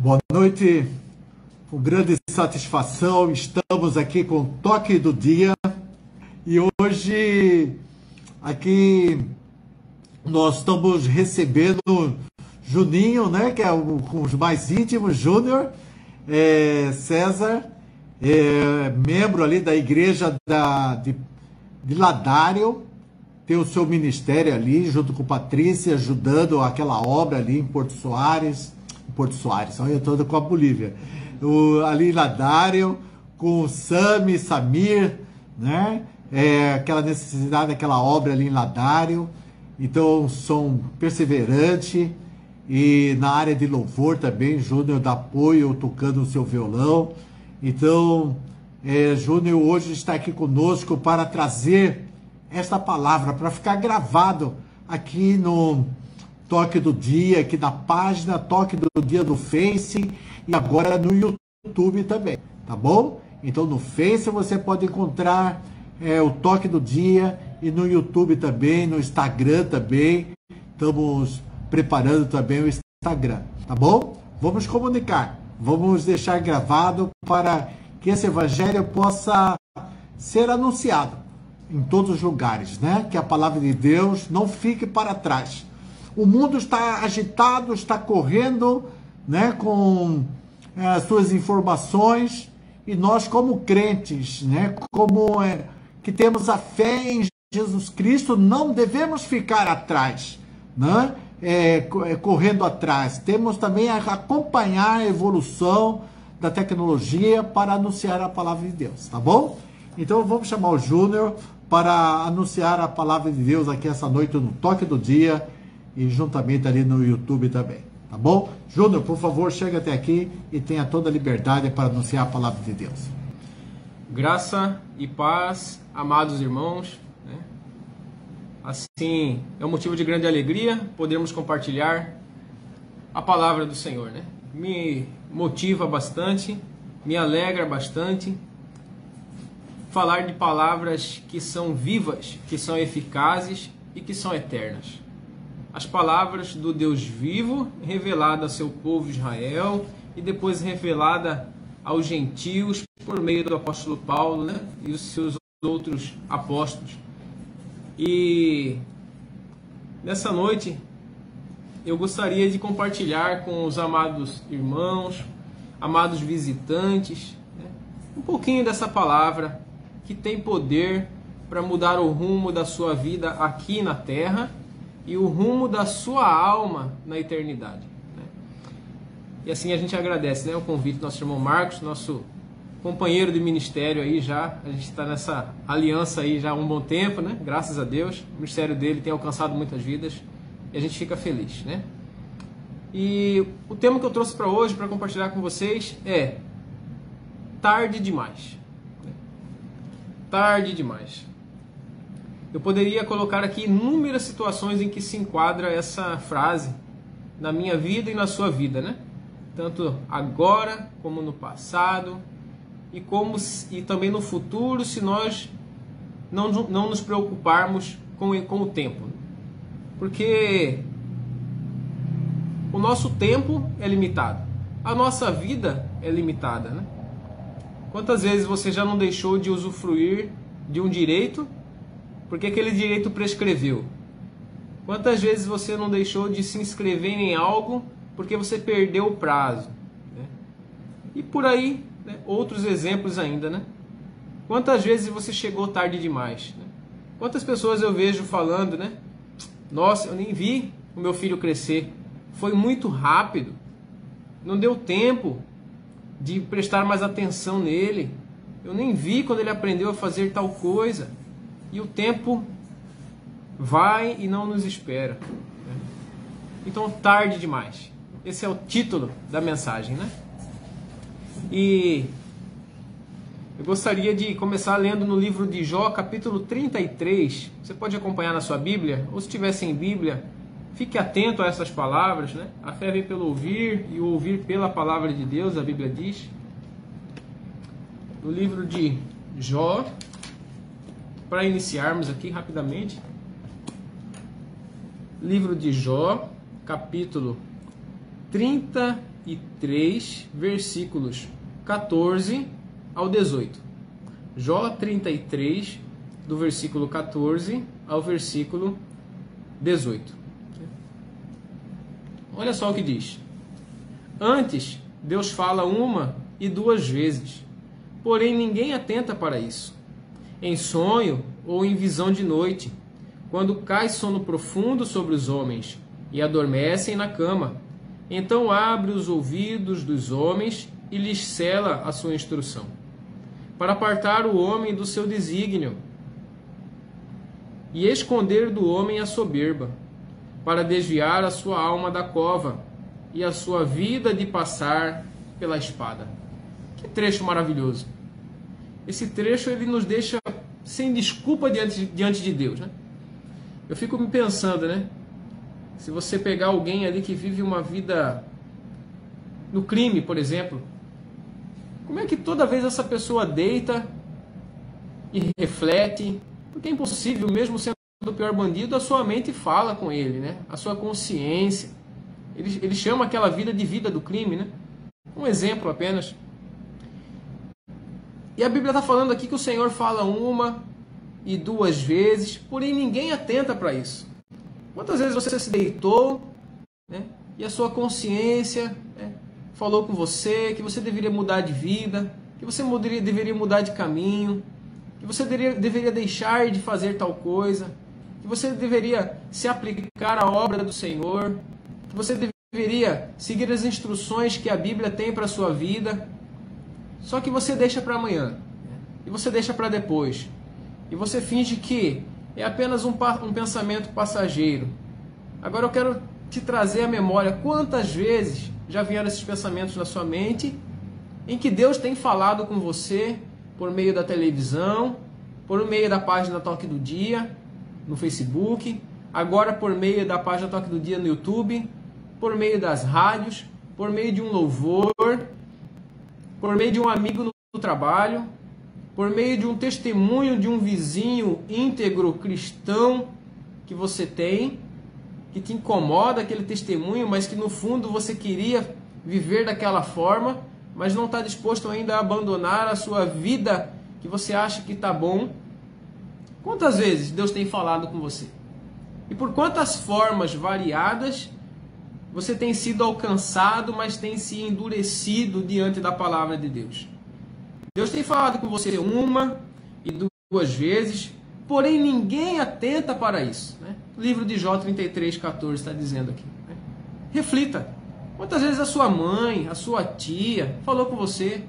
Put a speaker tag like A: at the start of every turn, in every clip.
A: Boa noite, com grande satisfação, estamos aqui com o Toque do Dia e hoje aqui nós estamos recebendo Juninho, né, que é com os mais íntimos, Júnior, César, membro ali da igreja de Ladário, tem o seu ministério ali, junto com Patrícia, ajudando aquela obra ali em Porto Soares, olha, eu tô com a Bolívia, ali em Ladário, com o Sami, Samir, né, aquela necessidade, aquela obra ali em Ladário, então são perseverante, e na área de louvor também, Júnior dá apoio, tocando o seu violão, então, Júnior hoje está aqui conosco para trazer esta palavra, para ficar gravado aqui no Toque do Dia, aqui na página Toque do Dia no Face e agora no YouTube também, tá bom? Então no Face você pode encontrar o Toque do Dia e no YouTube também, no Instagram também, estamos preparando também o Instagram, tá bom? Vamos comunicar, vamos deixar gravado para que esse evangelho possa ser anunciado em todos os lugares, né? Que a palavra de Deus não fique para trás. O mundo está agitado, está correndo, né, com as suas informações, e nós como crentes, né, como que temos a fé em Jesus Cristo, não devemos ficar atrás, né? Correndo atrás. Temos também a acompanhar a evolução da tecnologia para anunciar a palavra de Deus, tá bom? Então vamos chamar o Júnior para anunciar a palavra de Deus aqui essa noite no Toque do Dia e juntamente ali no YouTube também, tá bom? Júnior, por favor, chega até aqui e tenha toda a liberdade para anunciar a palavra de Deus.
B: Graça e paz, amados irmãos, né? Assim, é um motivo de grande alegria podermos compartilhar a palavra do Senhor, né? Me motiva bastante, me alegra bastante falar de palavras que são vivas, que são eficazes e que são eternas. As palavras do Deus vivo, revelada ao seu povo Israel e depois revelada aos gentios por meio do apóstolo Paulo, né, e os seus outros apóstolos. E nessa noite eu gostaria de compartilhar com os amados irmãos, amados visitantes, né, um pouquinho dessa palavra que tem poder para mudar o rumo da sua vida aqui na terra e o rumo da sua alma na eternidade, né? E assim a gente agradece, né, o convite do nosso irmão Marcos, nosso companheiro de ministério aí já. A gente está nessa aliança aí já há um bom tempo, né? Graças a Deus. O ministério dele tem alcançado muitas vidas e a gente fica feliz, né? E o tema que eu trouxe para hoje, para compartilhar com vocês, é tarde demais. Tarde demais. Eu poderia colocar aqui inúmeras situações em que se enquadra essa frase na minha vida e na sua vida, né? Tanto agora como no passado e também no futuro, se nós não nos preocuparmos com o tempo. Porque o nosso tempo é limitado. A nossa vida é limitada, né? Quantas vezes você já não deixou de usufruir de um direito porque aquele direito prescreveu? Quantas vezes você não deixou de se inscrever em algo porque você perdeu o prazo, né? E por aí, né, outros exemplos ainda, né? Quantas vezes você chegou tarde demais, né? Quantas pessoas eu vejo falando, né? Nossa, eu nem vi o meu filho crescer. Foi muito rápido. Não deu tempo de prestar mais atenção nele. Eu nem vi quando ele aprendeu a fazer tal coisa. E o tempo vai e não nos espera, né? Então, tarde demais. Esse é o título da mensagem, né? E eu gostaria de começar lendo no livro de Jó, capítulo 33. Você pode acompanhar na sua Bíblia, ou se tiver sem Bíblia, fique atento a essas palavras, né? A fé vem pelo ouvir e o ouvir pela palavra de Deus, a Bíblia diz. No livro de Jó, para iniciarmos aqui rapidamente, livro de Jó, capítulo 33. 33, versículos 14 ao 18. Jó 33, do versículo 14 ao versículo 18. Olha só o que diz. Antes, Deus fala uma e duas vezes, porém ninguém atenta para isso. Em sonho ou em visão de noite, quando cai sono profundo sobre os homens e adormecem na cama, então abre os ouvidos dos homens e lhes cela a sua instrução, para apartar o homem do seu desígnio e esconder do homem a soberba, para desviar a sua alma da cova e a sua vida de passar pela espada. Que trecho maravilhoso! Esse trecho ele nos deixa sem desculpa diante de Deus, né? Eu fico me pensando, né? Se você pegar alguém ali que vive uma vida no crime, por exemplo, como é que toda vez essa pessoa deita e reflete? Porque é impossível, mesmo sendo o pior bandido, a sua mente fala com ele, né? A sua consciência. Ele chama aquela vida de vida do crime, né? Um exemplo apenas. E a Bíblia está falando aqui que o Senhor fala uma e duas vezes, porém ninguém atenta para isso. Quantas vezes você se deitou, né, e a sua consciência, né, falou com você que você deveria mudar de vida, que você deveria mudar de caminho, que você deveria deixar de fazer tal coisa, que você deveria se aplicar à obra do Senhor, que você deveria seguir as instruções que a Bíblia tem para a sua vida, só que você deixa para amanhã, e você deixa para depois, e você finge que é apenas um pensamento passageiro. Agora eu quero te trazer à memória quantas vezes já vieram esses pensamentos na sua mente, em que Deus tem falado com você por meio da televisão, por meio da página Toque do Dia no Facebook, agora por meio da página Toque do Dia no YouTube, por meio das rádios, por meio de um louvor, por meio de um amigo no trabalho, por meio de um testemunho de um vizinho íntegro cristão que você tem, que te incomoda aquele testemunho, mas que no fundo você queria viver daquela forma, mas não está disposto ainda a abandonar a sua vida que você acha que está bom. Quantas vezes Deus tem falado com você? E por quantas formas variadas você tem sido alcançado, mas tem se endurecido diante da palavra de Deus? Deus tem falado com você uma e duas vezes, porém ninguém atenta para isso, né? O livro de Jó 33:14 está dizendo aqui, né? Reflita. Quantas vezes a sua mãe, a sua tia falou com você: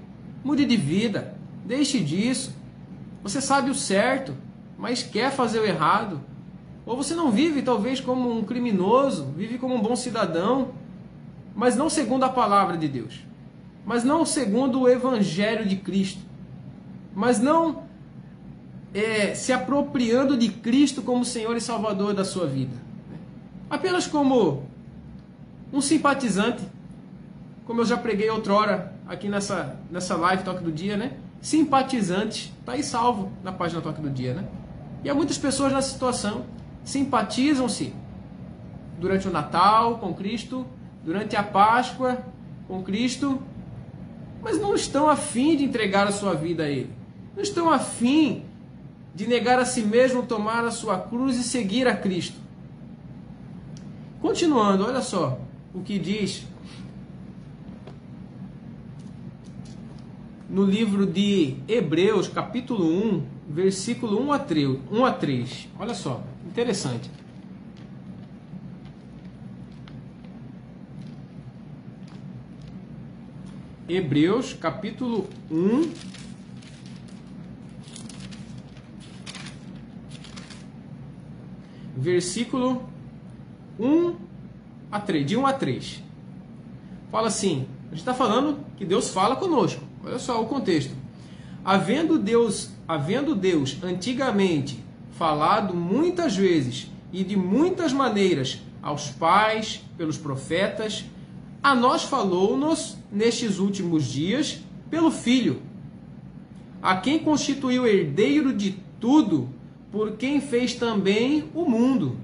B: mude de vida, deixe disso. Você sabe o certo, mas quer fazer o errado. Ou você não vive talvez como um criminoso, vive como um bom cidadão, mas não segundo a palavra de Deus, mas não segundo o Evangelho de Cristo, mas não se apropriando de Cristo como Senhor e Salvador da sua vida, apenas como um simpatizante, como eu já preguei outrora aqui nessa live Toque do Dia, né? Simpatizantes, está aí salvo na página Toque do Dia, né? E há muitas pessoas nessa situação, simpatizam-se durante o Natal com Cristo, durante a Páscoa com Cristo, mas não estão a fim de entregar a sua vida a Ele. Não estão a fim de negar a si mesmo, tomar a sua cruz e seguir a Cristo. Continuando, olha só o que diz no livro de Hebreus, capítulo 1, versículo 1 a 3. Olha só, interessante. Hebreus, capítulo 1, versículo 1 a 3, de 1 a 3. Fala assim, a gente está falando que Deus fala conosco. Olha só o contexto. Havendo Deus antigamente falado muitas vezes e de muitas maneiras aos pais pelos profetas, a nós falou-nos nestes últimos dias pelo Filho, a quem constituiu herdeiro de tudo, por quem fez também o mundo,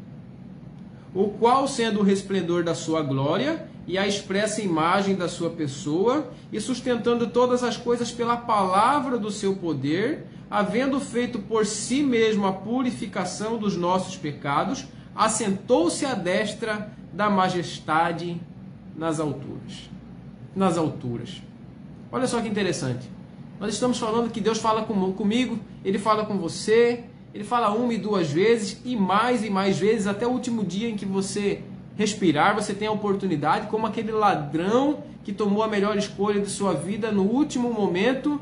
B: o qual, sendo o resplendor da sua glória e a expressa imagem da sua pessoa, e sustentando todas as coisas pela palavra do seu poder, havendo feito por si mesmo a purificação dos nossos pecados, assentou-se à destra da majestade nas alturas. Nas alturas. Olha só que interessante. Nós estamos falando que Deus fala comigo, Ele fala com você, Ele fala 1 e 2 vezes, e mais vezes, até o último dia em que você respirar, você tem a oportunidade, como aquele ladrão que tomou a melhor escolha de sua vida no último momento,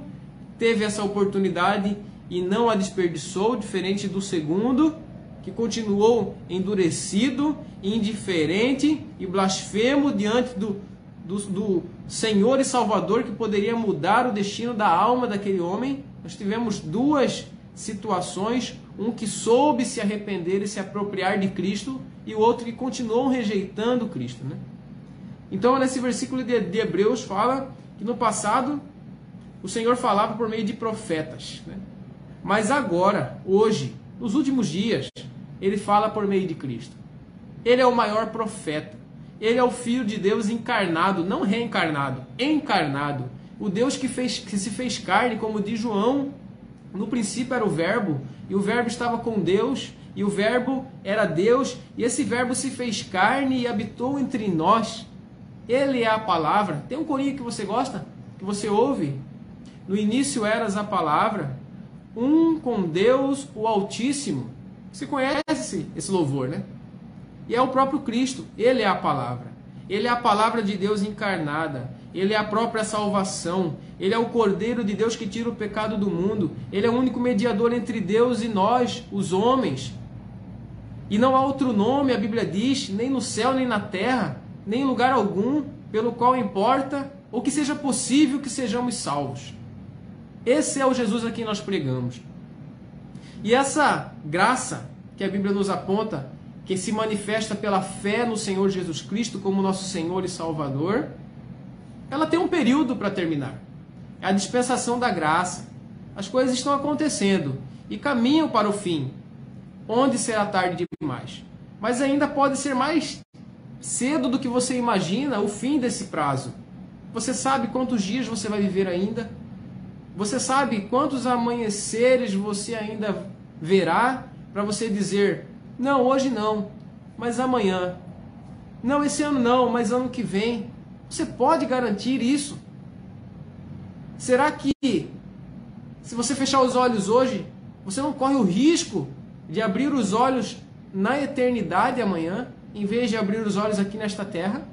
B: teve essa oportunidade e não a desperdiçou, diferente do segundo, que continuou endurecido, indiferente e blasfemo diante do Senhor e Salvador, que poderia mudar o destino da alma daquele homem. Nós tivemos duas situações, um que soube se arrepender e se apropriar de Cristo, e o outro que continuou rejeitando Cristo, né? Então, nesse versículo de Hebreus fala que no passado o Senhor falava por meio de profetas, né? Mas agora, hoje, nos últimos dias, Ele fala por meio de Cristo. Ele é o maior profeta. Ele é o Filho de Deus encarnado, não reencarnado, encarnado. O Deus que se fez carne, como diz João. No princípio era o Verbo, e o Verbo estava com Deus, e o Verbo era Deus, e esse Verbo se fez carne e habitou entre nós. Ele é a palavra. Tem um corinho que você gosta? Que você ouve? No início eras a palavra, um com Deus, o Altíssimo. Você conhece esse louvor, né? E é o próprio Cristo. Ele é a palavra. Ele é a palavra de Deus encarnada. Ele é a própria salvação. Ele é o Cordeiro de Deus que tira o pecado do mundo. Ele é o único mediador entre Deus e nós, os homens. E não há outro nome, a Bíblia diz, nem no céu, nem na terra, nem em lugar algum, pelo qual importa, ou que seja possível que sejamos salvos. Esse é o Jesus a quem nós pregamos. E essa graça que a Bíblia nos aponta, que se manifesta pela fé no Senhor Jesus Cristo como nosso Senhor e Salvador, ela tem um período para terminar. É a dispensação da graça. As coisas estão acontecendo e caminham para o fim, onde será tarde demais. Mas ainda pode ser mais cedo do que você imagina o fim desse prazo. Você sabe quantos dias você vai viver ainda? Você sabe quantos amanheceres você ainda verá para você dizer: não, hoje não, mas amanhã. Não, esse ano não, mas ano que vem. Você pode garantir isso? Será que, se você fechar os olhos hoje, você não corre o risco de abrir os olhos na eternidade amanhã, em vez de abrir os olhos aqui nesta terra?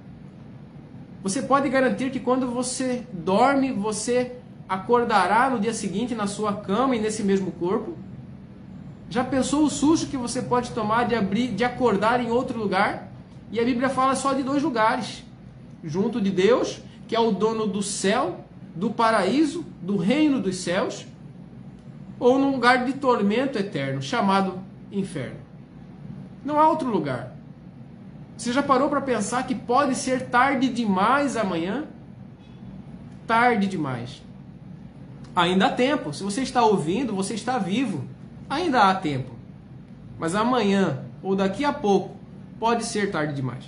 B: Você pode garantir que quando você dorme, você acordará no dia seguinte na sua cama e nesse mesmo corpo? Já pensou o susto que você pode tomar de acordar em outro lugar? E a Bíblia fala só de 2 lugares. Junto de Deus, que é o dono do céu, do paraíso, do reino dos céus, ou num lugar de tormento eterno, chamado inferno. Não há outro lugar. Você já parou para pensar que pode ser tarde demais amanhã? Tarde demais. Ainda há tempo. Se você está ouvindo, você está vivo. Ainda há tempo. Mas amanhã, ou daqui a pouco, pode ser tarde demais.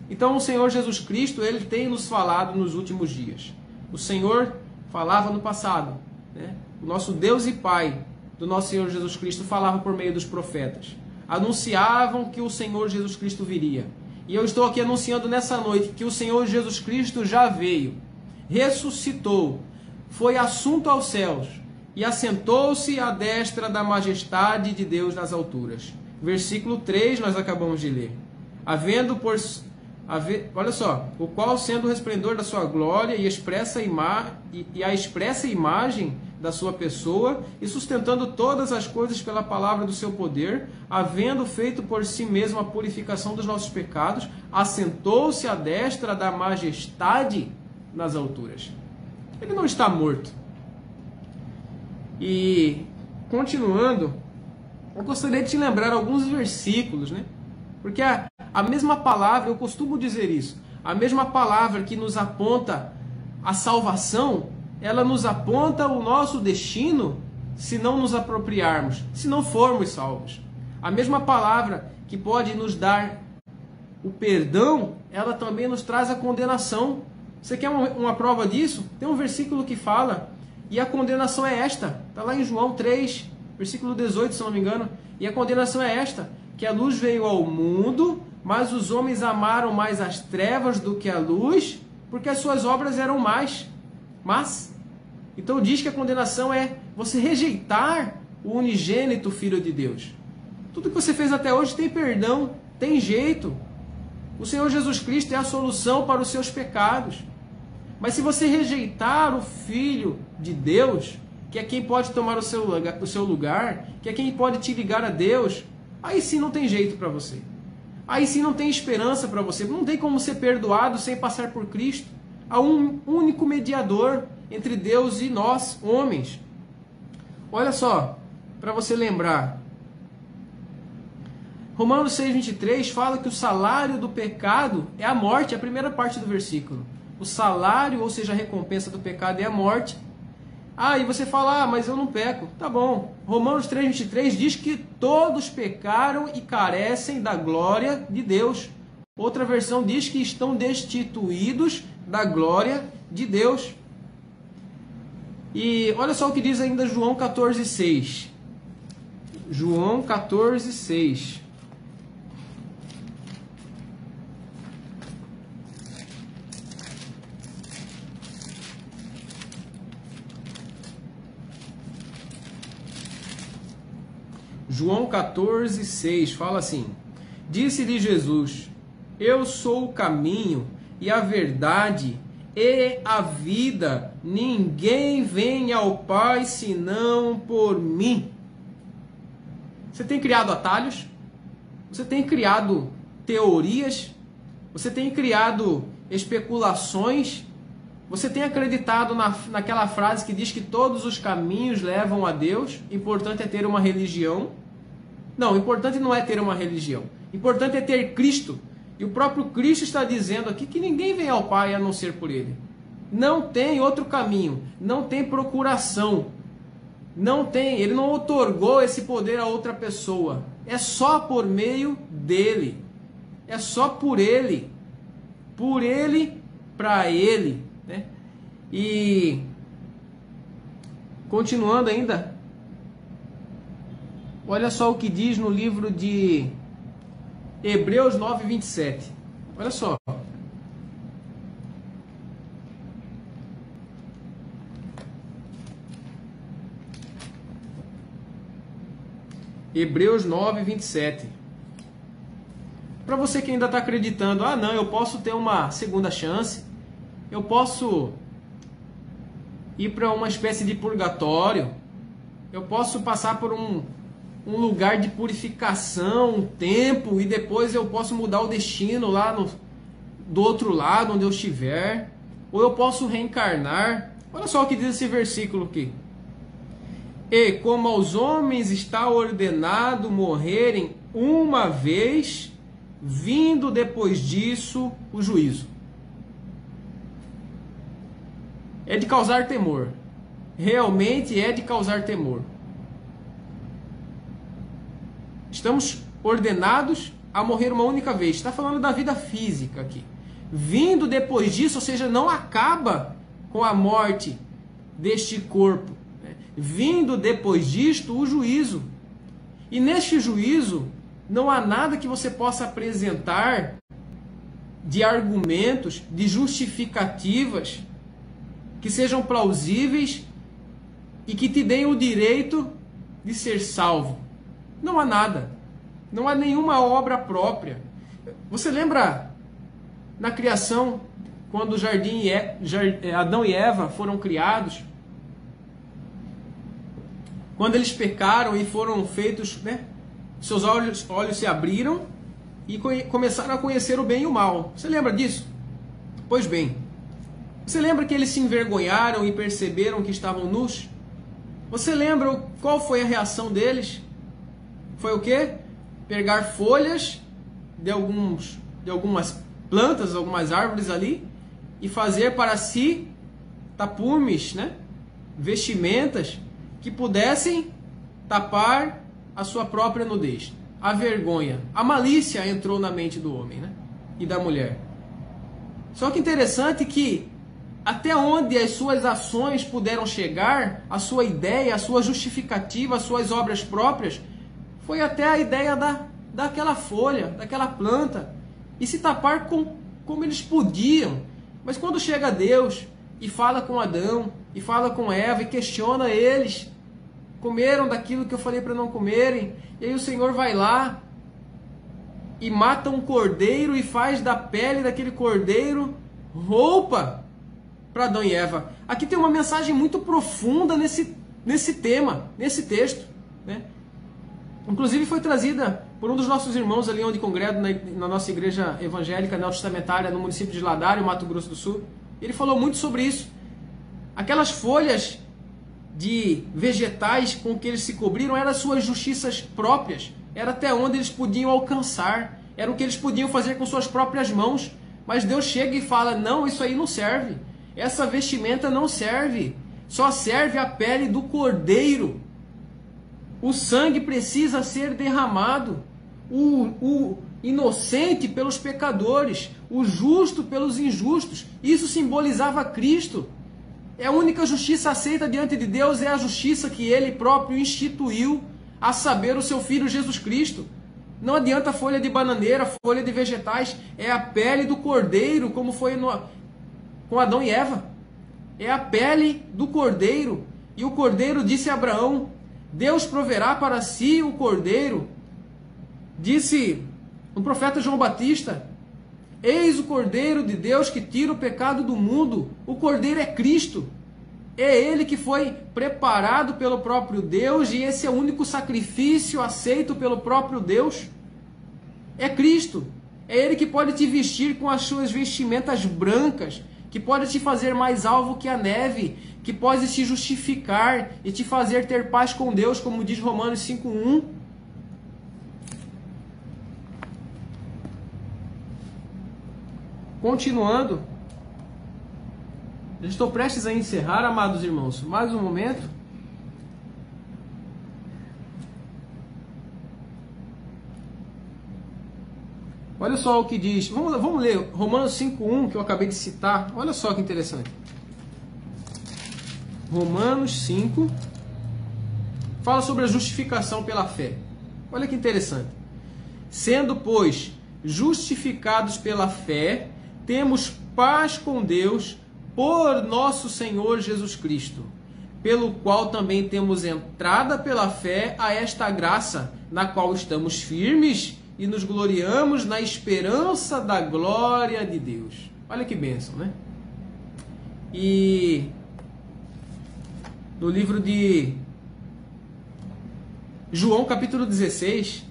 B: Então o Senhor Jesus Cristo, Ele tem nos falado nos últimos dias. O Senhor falava no passado, né? O nosso Deus e Pai do nosso Senhor Jesus Cristo falava por meio dos profetas. Anunciavam que o Senhor Jesus Cristo viria. E eu estou aqui anunciando nessa noite que o Senhor Jesus Cristo já veio, ressuscitou, foi assunto aos céus e assentou-se à destra da majestade de Deus nas alturas. Versículo 3 nós acabamos de ler. Olha só, o qual sendo o resplendor da sua glória e a expressa imagem da sua pessoa, e sustentando todas as coisas pela palavra do seu poder, havendo feito por si mesmo a purificação dos nossos pecados, assentou-se à destra da majestade nas alturas. Ele não está morto. E, continuando, eu gostaria de te lembrar alguns versículos, né? Porque a mesma palavra, eu costumo dizer isso, a mesma palavra que nos aponta a salvação, ela nos aponta o nosso destino se não nos apropriarmos, se não formos salvos. A mesma palavra que pode nos dar o perdão, ela também nos traz a condenação. Você quer uma prova disso? Tem um versículo que fala, e a condenação é esta, está lá em João 3, versículo 18, se não me engano, e a condenação é esta, que a luz veio ao mundo, mas os homens amaram mais as trevas do que a luz, porque as suas obras eram más. Então diz que a condenação é você rejeitar o unigênito Filho de Deus. Tudo que você fez até hoje tem perdão, tem jeito. O Senhor Jesus Cristo é a solução para os seus pecados. Mas se você rejeitar o Filho de Deus, que é quem pode tomar o seu lugar, que é quem pode te ligar a Deus, aí sim não tem jeito para você. Aí sim não tem esperança para você. Não tem como ser perdoado sem passar por Cristo. Há um único mediador entre Deus e nós, homens. Olha só, para você lembrar. Romanos 6,23 fala que o salário do pecado é a morte, é a primeira parte do versículo. O salário, ou seja, a recompensa do pecado é a morte. E você fala, mas eu não peco. Tá bom. Romanos 3,23 diz que todos pecaram e carecem da glória de Deus. Outra versão diz que estão destituídos da glória de Deus. E olha só o que diz ainda João 14,6. João 14,6. João 14,6 fala assim: Disse-lhe Jesus: Eu sou o caminho e a verdade e a vida. Ninguém vem ao Pai senão por mim. Você tem criado atalhos? Você tem criado teorias? Você tem criado especulações? Você tem acreditado naquela frase que diz que todos os caminhos levam a Deus? Importante é ter uma religião? Não, o importante não é ter uma religião. O importante é ter Cristo. E o próprio Cristo está dizendo aqui que ninguém vem ao Pai a não ser por Ele. Não tem outro caminho. Não tem procuração. Não tem. Ele não outorgou esse poder a outra pessoa. É só por meio dele. É só por Ele. Por Ele, para Ele. Né? E continuando ainda, olha só o que diz no livro de Hebreus 9:27. Olha só. Hebreus 9:27. Para você que ainda está acreditando, não, eu posso ter uma segunda chance, eu posso ir para uma espécie de purgatório, eu posso passar por um lugar de purificação, um tempo, e depois eu posso mudar o destino lá do outro lado, onde eu estiver, ou eu posso reencarnar. Olha só o que diz esse versículo aqui. E como aos homens está ordenado morrerem uma vez, vindo depois disso o juízo. É de causar temor. Realmente é de causar temor. Estamos ordenados a morrer uma única vez. Está falando da vida física aqui. Vindo depois disso, ou seja, não acaba com a morte deste corpo. Vindo depois disto o juízo. E neste juízo não há nada que você possa apresentar de argumentos, de justificativas que sejam plausíveis e que te deem o direito de ser salvo. Não há nada. Não há nenhuma obra própria. Você lembra na criação, quando o Adão e Eva foram criados? Quando eles pecaram e foram feitos, seus olhos se abriram e começaram a conhecer o bem e o mal. Você lembra disso? Pois bem, você lembra que eles se envergonharam e perceberam que estavam nus? Você lembra qual foi a reação deles? Foi o quê? Pegar folhas de algumas plantas, algumas árvores ali, e fazer para si tapumes, vestimentas que pudessem tapar a sua própria nudez. A vergonha, a malícia entrou na mente do homem. e da mulher. Só que interessante que até onde as suas ações puderam chegar, a sua ideia, a sua justificativa, as suas obras próprias, foi até a ideia daquela folha, daquela planta, e se tapar como eles podiam. Mas quando chega Deus e fala com Adão, e fala com Eva, e questiona eles, comeram daquilo que eu falei para não comerem, e aí o Senhor vai lá e mata um cordeiro e faz da pele daquele cordeiro roupa para Adão e Eva. Aqui tem uma mensagem muito profunda nesse tema, nesse texto, né? Inclusive foi trazida por um dos nossos irmãos ali onde congrego, na nossa igreja evangélica neotestamentária no município de Ladário, Mato Grosso do Sul. Ele falou muito sobre isso. Aquelas folhas de vegetais com que eles se cobriram eram as suas justiças próprias, era até onde eles podiam alcançar, era o que eles podiam fazer com suas próprias mãos. Mas Deus chega e fala: não, isso aí não serve, essa vestimenta não serve, só serve a pele do cordeiro. O sangue precisa ser derramado, o inocente pelos pecadores, o justo pelos injustos. Isso simbolizava Cristo. É a única justiça aceita diante de Deus, é a justiça que Ele próprio instituiu, a saber, o seu Filho Jesus Cristo. Não adianta folha de bananeira, folha de vegetais, é a pele do cordeiro, como foi com Adão e Eva. É a pele do cordeiro. E o cordeiro disse a Abraão: Deus proverá para si o cordeiro. Disse o profeta João Batista: eis o cordeiro de Deus que tira o pecado do mundo. O cordeiro é Cristo. É Ele que foi preparado pelo próprio Deus, e esse é o único sacrifício aceito pelo próprio Deus. É Cristo. É Ele que pode te vestir com as suas vestimentas brancas, que pode te fazer mais alvo que a neve, que pode te justificar e te fazer ter paz com Deus, como diz Romanos 5:1. Continuando, eu estou prestes a encerrar, amados irmãos. Mais um momento. Olha só o que diz. Vamos ler Romanos 5:1, que eu acabei de citar. Olha só que interessante. Romanos 5 fala sobre a justificação pela fé. Olha que interessante. Sendo, pois, justificados pela fé, temos paz com Deus por nosso Senhor Jesus Cristo, pelo qual também temos entrada pela fé a esta graça, na qual estamos firmes e nos gloriamos na esperança da glória de Deus. Olha que bênção, né? E no livro de João capítulo 16,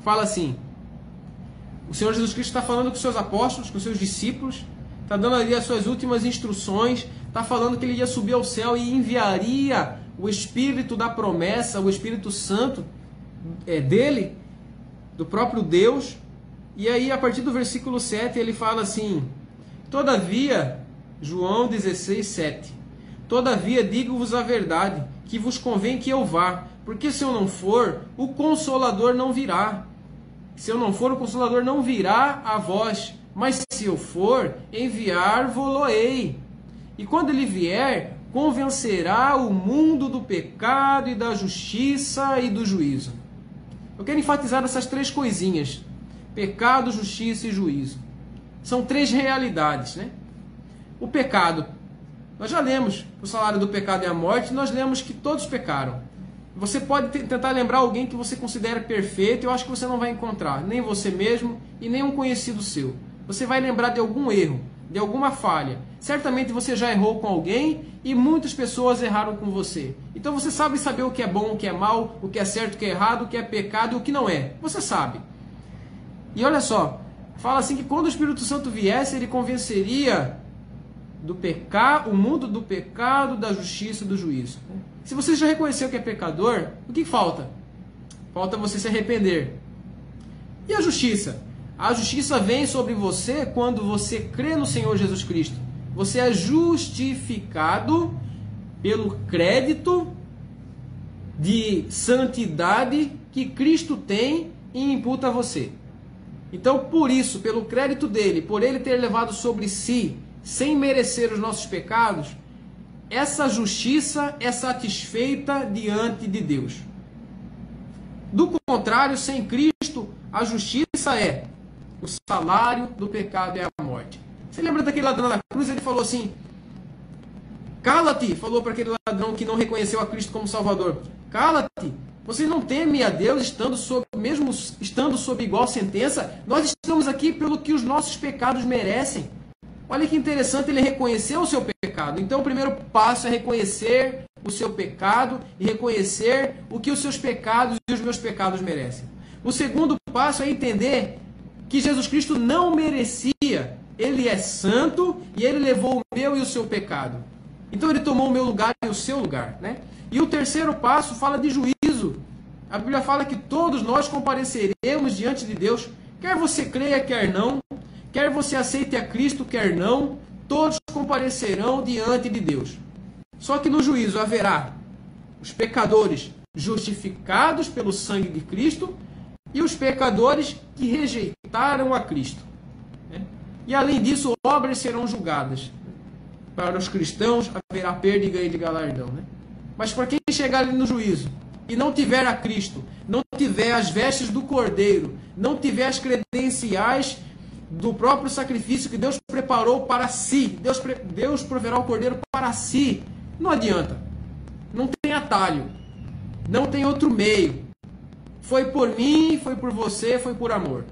B: fala assim: o Senhor Jesus Cristo está falando com os seus apóstolos, com os seus discípulos, está dando ali as suas últimas instruções, está falando que ele ia subir ao céu e enviaria o Espírito da promessa, o Espírito Santo dele, do próprio Deus. E aí, a partir do versículo 7, ele fala assim: todavia, João 16:7, todavia digo-vos a verdade, que vos convém que eu vá, porque se eu não for, o Consolador não virá. Se eu não for, o Consolador não virá a vós, mas se eu for, enviar-vos-ei. E quando ele vier, convencerá o mundo do pecado e da justiça e do juízo. Eu quero enfatizar essas três coisinhas: pecado, justiça e juízo. São três realidades, né? O pecado, nós já lemos, o salário do pecado é a morte, nós lemos que todos pecaram. Você pode tentar lembrar alguém que você considera perfeito, eu acho que você não vai encontrar, nem você mesmo e nem um conhecido seu. Você vai lembrar de algum erro, de alguma falha. Certamente você já errou com alguém e muitas pessoas erraram com você. Então você sabe saber o que é bom, o que é mal, o que é certo, o que é errado, o que é pecado e o que não é. Você sabe. E olha só, fala assim que quando o Espírito Santo viesse, ele convenceria o mundo do pecado, da justiça e do juízo. Se você já reconheceu que é pecador, o que falta? Falta você se arrepender. E a justiça? A justiça vem sobre você quando você crê no Senhor Jesus Cristo. Você é justificado pelo crédito de santidade que Cristo tem e imputa a você. Então, por isso, pelo crédito dele, por ele ter levado sobre si, sem merecer os nossos pecados, essa justiça é satisfeita diante de Deus. Do contrário, sem Cristo, a justiça é o salário do pecado é a morte. Você lembra daquele ladrão da cruz? Ele falou assim, cala-te, falou para aquele ladrão que não reconheceu a Cristo como Salvador. Cala-te, você não teme a Deus mesmo estando sob igual sentença? Nós estamos aqui pelo que os nossos pecados merecem. Olha que interessante, ele reconheceu o seu pecado. Então o primeiro passo é reconhecer o seu pecado e reconhecer o que os seus pecados e os meus pecados merecem. O segundo passo é entender que Jesus Cristo não merecia. Ele é santo e ele levou o meu e o seu pecado. Então ele tomou o meu lugar e o seu lugar, né? E o terceiro passo fala de juízo. A Bíblia fala que todos nós compareceremos diante de Deus, quer você creia, quer não, quer você aceite a Cristo, quer não, todos comparecerão diante de Deus. Só que no juízo haverá os pecadores justificados pelo sangue de Cristo e os pecadores que rejeitaram a Cristo. E além disso, obras serão julgadas. Para os cristãos haverá perda e ganho de galardão, né? Mas para quem chegar ali no juízo e não tiver a Cristo, não tiver as vestes do Cordeiro, não tiver as credenciais do próprio sacrifício que Deus preparou para si, Deus proverá o Cordeiro para si, não adianta. Não tem atalho, não tem outro meio. Foi por mim, foi por você, foi por amor.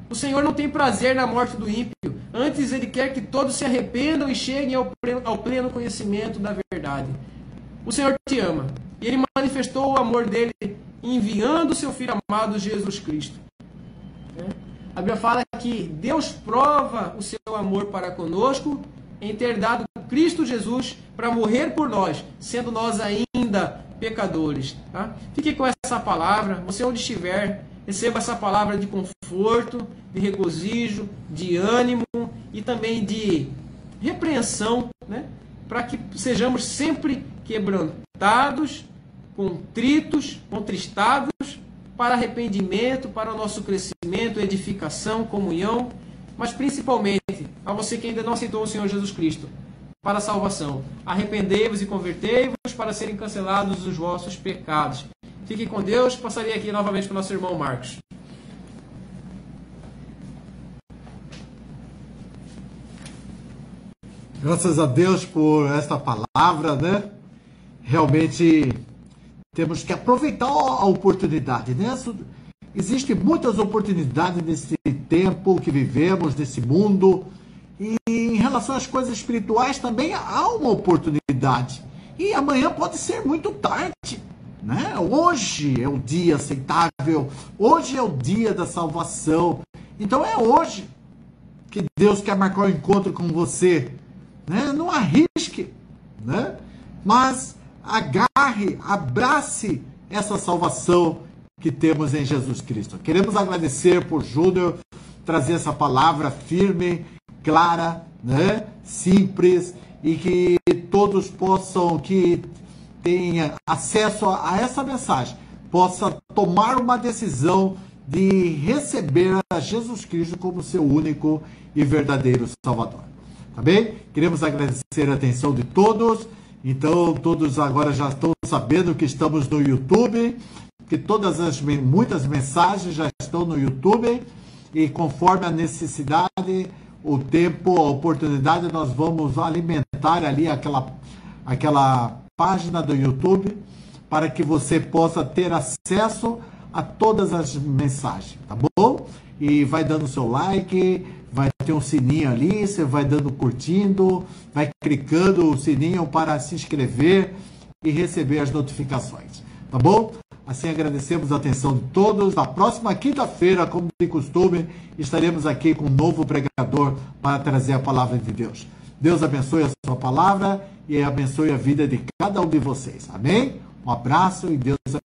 B: O Senhor não tem prazer na morte do ímpio. Antes Ele quer que todos se arrependam e cheguem ao pleno conhecimento da verdade. O Senhor te ama. E Ele manifestou o amor dEle enviando o seu Filho amado Jesus Cristo. A Bíblia fala que Deus prova o seu amor para conosco em ter dado Cristo Jesus para morrer por nós, sendo nós ainda pecadores. Tá? Fique com essa palavra. Você onde estiver, receba essa palavra de conforto, de regozijo, de ânimo e também de repreensão, né? Para que sejamos sempre quebrantados, contritos, contristados, para arrependimento, para o nosso crescimento, edificação, comunhão, mas principalmente a você que ainda não aceitou o Senhor Jesus Cristo para a salvação. Arrependei-vos e convertei-vos para serem cancelados os vossos pecados. Fiquem com Deus. Passaria aqui novamente para o nosso irmão Marcos.
A: Graças a Deus por esta palavra, né? Realmente temos que aproveitar a oportunidade, né? Existem muitas oportunidades nesse tempo que vivemos, nesse mundo. E em relação às coisas espirituais também há uma oportunidade. E amanhã pode ser muito tarde, né? Hoje é o dia aceitável, hoje é o dia da salvação. Então é hoje que Deus quer marcar o encontro com você, né? Não arrisque, né? Mas agarre, abrace essa salvação que temos em Jesus Cristo. Queremos agradecer por Júnior trazer essa palavra firme, clara, né? Simples, e que todos possam, que tenham acesso a essa mensagem, possa tomar uma decisão de receber a Jesus Cristo como seu único e verdadeiro Salvador. Tá bem? Queremos agradecer a atenção de todos. Então, todos agora já estão sabendo que estamos no YouTube, que muitas mensagens já estão no YouTube, e conforme a necessidade, o tempo, a oportunidade, nós vamos alimentar ali aquela página do YouTube para que você possa ter acesso a todas as mensagens, tá bom? E vai dando seu like, vai ter um sininho ali, você vai dando curtindo, vai clicando o sininho para se inscrever e receber as notificações, tá bom? Assim agradecemos a atenção de todos. Na próxima quinta-feira, como de costume, estaremos aqui com um novo pregador para trazer a palavra de Deus. Deus abençoe a sua palavra e abençoe a vida de cada um de vocês. Amém? Um abraço e Deus abençoe.